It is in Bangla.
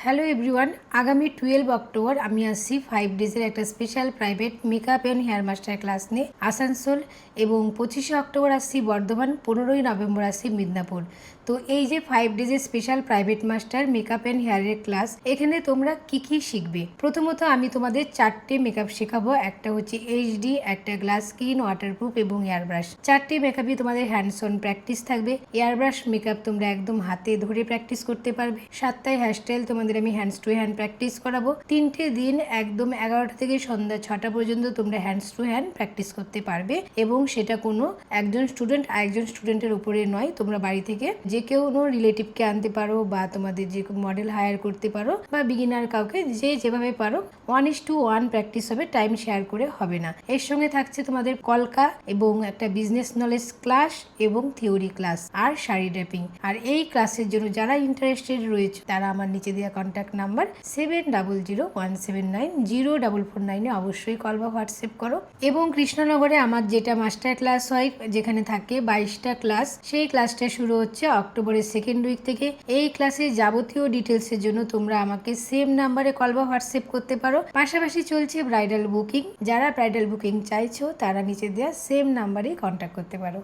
হ্যালো এভরিওয়ান, আগামী 12 অক্টোবর আমি আসছি 5 ডেজের একটা special private makeup and hair master class নিয়ে আসানসোল, এবং 25শে অক্টোবর আসছি বর্ধমান, 15ই নভেম্বর আসছি মিদনাপুর। তো এই যে 5 ডেজের special private master makeup and হেয়ারের ক্লাস, এখানে তোমরা কি শিখবে। প্রথমত আমি তোমাদের 4টে মেকআপ শেখাবো। একটা হচ্ছে এইচডি, একটা গ্লাস স্কিন, ওয়াটারপ্রুফ এবং এয়ারব্রাশ। 4টে মেকআপই তোমাদের হ্যান্ডস অন প্র্যাকটিস থাকবে। এয়ারব্রাশ মেকআপ তোমরা একদম হাতে ধরে প্র্যাকটিস করতে পারবে। 7টায় হেয়ারস্টাইল তোমাদের আমি হ্যান্ডস টু হ্যান্ড প্র্যাকটিস করাবো। 3টে দিন একদম 11টা থেকে সন্ধ্যা 6টা পর্যন্ত তোমরা হ্যান্ডস টু হ্যান্ড প্র্যাকটিস করতে পারবে, এবং সেটা কোনো একজন স্টুডেন্ট আরেকজন স্টুডেন্টের উপরে নয়। তোমরা বাড়ি থেকে যে কেউ রিলেটিভকে আনতে পারো, বা তোমাদের যে মডেল হায়ার করতে পারো, বা বিগিনার কাউকে যে যেভাবে পারো। 1:1 প্র্যাকটিস হবে, টাইম শেয়ার করে হবে না। এর সঙ্গে থাকছে তোমাদের কলকা এবং একটা বিজনেস নলেজ ক্লাস এবং থিওরি ক্লাস আর শাড়ি ড্রেপিং। আর এই ক্লাসের জন্য যারা ইন্টারেস্টেড রয়েছে তারা আমার নিচে দেওয়া কন্ট্যাক্ট নাম্বার 7001790449 অবশ্যই কল বা হোয়াটসঅ্যাপ করো। এবং কৃষ্ণনগরে আমার যেটা মাস্টার ক্লাস হয়, যেখানে থাকে 22টা ক্লাস, সেই ক্লাসটা শুরু হচ্ছে অক্টোবরের সেকেন্ড উইক থেকে। এই ক্লাসের যাবতীয় ডিটেলসের জন্য তোমরা আমাকে সেম নাম্বারে কল বা হোয়াটসঅ্যাপ করতে পারো। পাশাপাশি চলছে ব্রাইডাল বুকিং। যারা ব্রাইডাল বুকিং চাইছো তারা নিচে দেওয়া সেম নাম্বারেই কন্ট্যাক্ট করতে পারো।